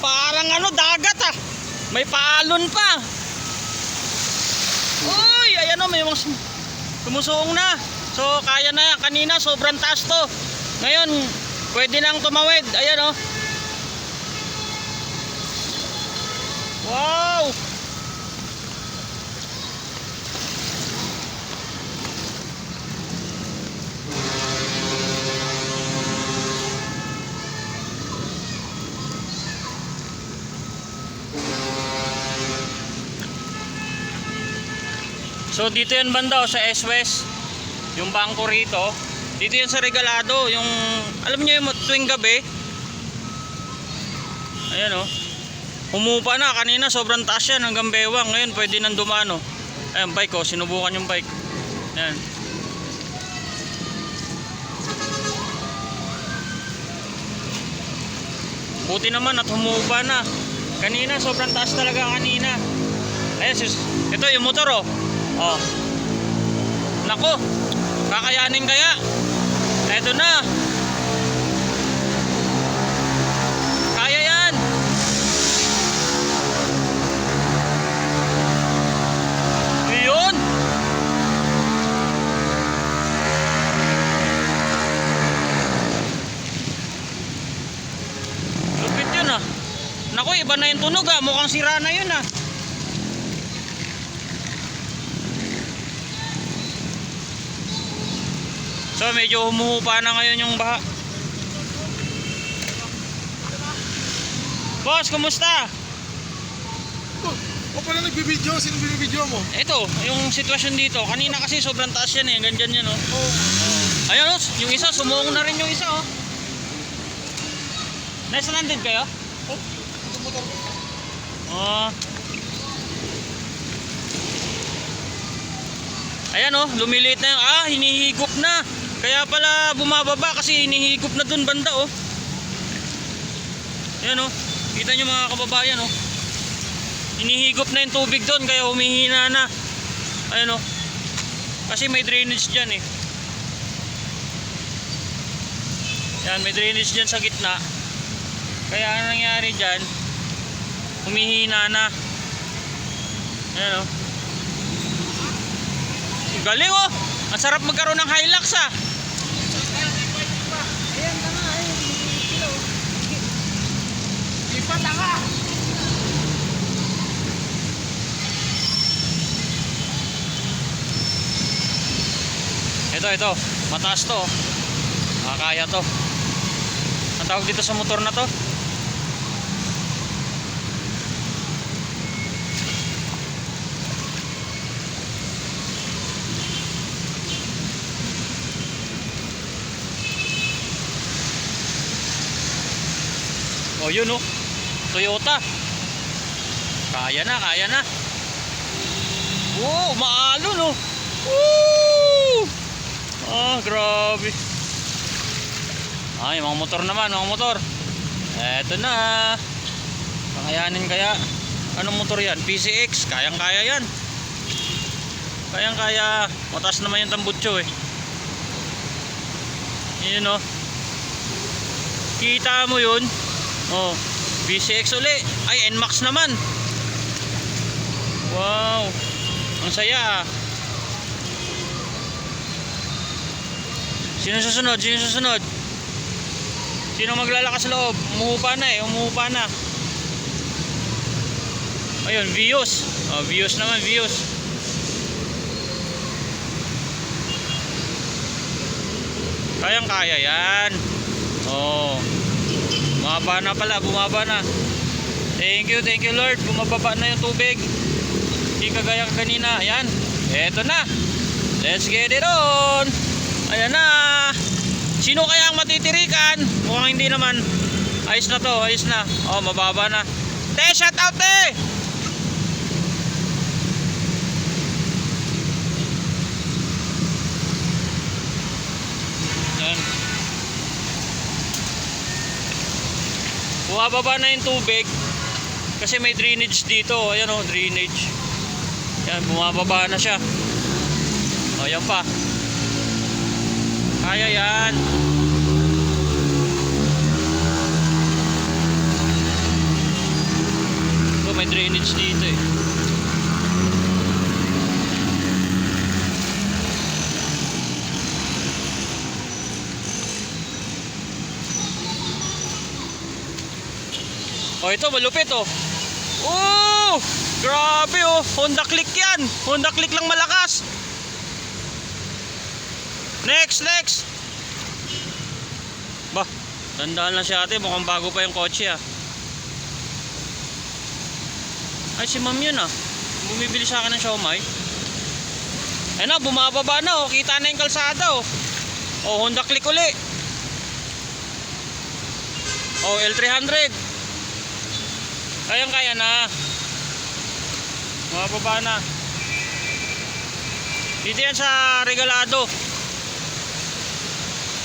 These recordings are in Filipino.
Parang ano, dagat ah. May paalon pa. Uy, ayan o, may mga sumusuong na. So kaya na yan. Kanina sobrang taas to. Ngayon pwede nang tumawid. Ayan o. Wow. So dito yan banda sa S-West, yung bangko rito. Dito yan sa Regalado, yung alam niyo yung tuwing gabi. Ayan o. Humupa na, kanina sobrang taas yan hanggang bewang. Ngayon pwede nang dumano. Ayan bike o, sinubukan yung bike. Ayan. Buti naman at humupa na. Kanina sobrang taas talaga kanina. Ayan, ito yung motor o. Oh. Nako, kakayanin kaya? Eto na. Kaya yan. Yun. Lupit yun ah. Nako, iba na yung tunog ah. Mukhang sira na yun ah. So medyo humuhupa na ngayon yung baha. Boss, kumusta? O pala nagbibideo, sino binibideo mo? Ito, yung sitwasyon dito. Kanina kasi sobrang taas yan eh. Ganyan yan oh. Ayan oh, yung isa, sumuong na rin yung isa oh. Nasa landed kayo? Oh, ito motor ko. Oh. Ayan oh, lumiliit na yung, hinihigop na. Kaya pala bumababa kasi hinihigop na dun banda oh. Ayan oh, kita nyo mga kababayan oh. Hinihigop na yung tubig dun kaya humihina na. Ayan oh, kasi may drainage dyan eh. Yan, may drainage dyan sa gitna. Kaya ang nangyari dyan, humihina na. Ayan oh. Galing oh, ang sarap magkaroon ng Hilux ah. Ayan, tanga, ayun. Ipa, tanga. Ito, mataas to. Makakaya to. Ang tawag dito sa motor na to? Oh, yun oh. Toyota. Kaya na, kaya na. Oh, maalon oh. Woo! Grabe. Ay, mga motor naman, mga motor. Eto na. Kakayanin kaya. Anong motor yan? PCX. Kayang-kaya yan. Kayang-kaya. Mataas naman yung tambutso eh. Yun oh. Kita mo yun? Oh, PCX uli. Ay, NMAX naman. Wow. Ang saya ah. Sino susunod? Sino susunod? Sino maglalakas loob? Umuhupa na eh. Umuhupa na. Ayun, Vios. Oh, Vios naman, Vios. Kayang-kaya yan. Oh. Bumaba na pala, bumaba na. Thank you Lord. Bumababa na yung tubig. Hindi kagaya kanina. Ayan, eto na. Let's get it on. Ayan na. Sino kaya ang matitirikan? Mukhang hindi naman. Ayos na to, ayos na. Oh, mababa na. Te, shout out te. Ayan. Bumababa na yung tubig kasi may drainage dito. Ayan o, drainage. Ayan, bumababa na siya. O, yan pa. Kaya yan. may drainage dito eh. Oh, ito malupit oh. Oh! Grabe oh. Honda Click yan. Honda Click lang malakas. Next. Bah, tandaan lang si ate. Mukhang bago pa yung kotse ah. Ay, si ma'am yun ah. Bumibili sa akin ng siomay. Ayun na, bumababa na oh. Kita na yung kalsada oh. Oh, Honda Click uli. Oh, L300. Kaya na. Mababa na. Dito yan sa Regalado.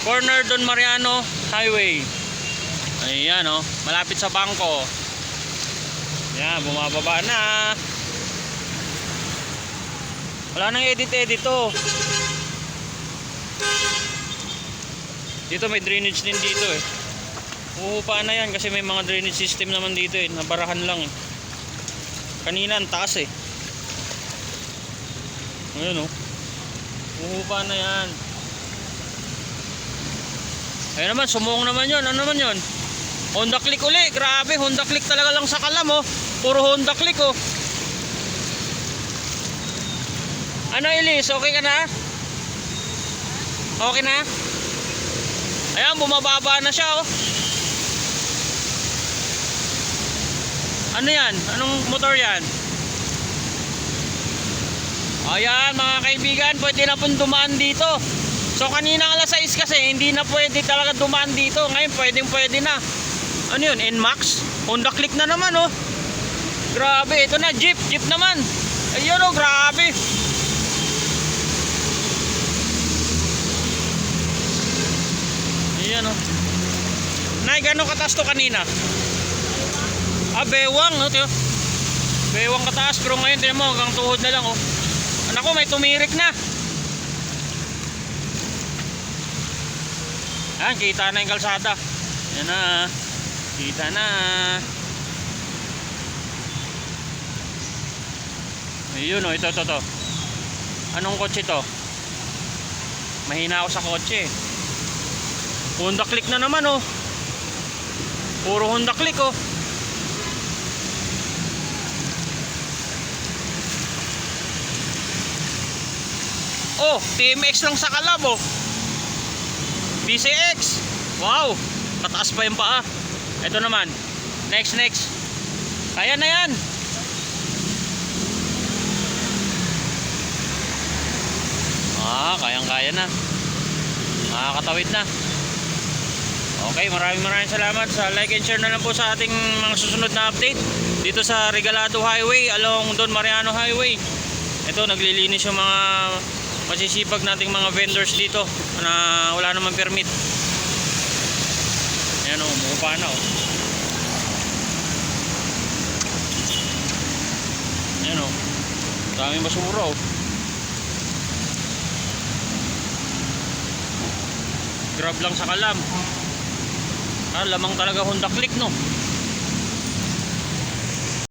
Corner Don Mariano Highway. Ayan oh. Malapit sa bangko. Yan, bumababa na. Wala nang edit oh. Dito may drainage din dito eh. Uhupa na yan kasi may mga drainage system naman dito eh. Nabarahan lang eh. Kanina ang taas eh. Ayun oh. Uhupa na yan. Ayun naman, sumuong naman yun. Ano naman yun? Honda Click uli. Grabe, Honda Click talaga lang sa kalam oh. Puro Honda Click oh. Ano Elise, okay ka na? Okay na? Ayan, bumababa na siya oh. Ano yan? Anong motor yan? Ayan mga kaibigan, pwede na pong dumaan dito. So kanina alas 6 kasi hindi na pwede talaga dumaan dito. Ngayon pwede na. Ano yun? NMAX? Honda Click na naman oh. Grabe, ito na Jeep naman. Ayun oh, grabe. Ayan oh. Nay, gano'ng kataas to kanina? Ah, bewang no, tiyo. Bewang kataas pero ngayon tiyan mo hanggang tuhod na lang oh. Anak ko may tumirik na. Ah, kita na yung kalsada. Yan na. Kita na. Ayun oh, ito. Anong kotse to? Mahina ako sa kotse. Honda Click na naman oh. Puro Honda Click oh. Oh, TMX lang sa kalab oh. BCX. Wow, tataas pa yung paa. Ito naman. Next. Kaya na yan. Ah, kayang-kaya na. Makakatawid na. Okay, maraming salamat sa like and share na lang po sa ating mga susunod na update dito sa Regalado Highway along Don Mariano Highway. Ito, naglilinis yung mga masisipag nating mga vendors dito na wala naman permit. Ayan o, umuupa na o. Ayan o, daming basura o. Grab lang sa kalam. Ah, lamang talaga Honda Click no.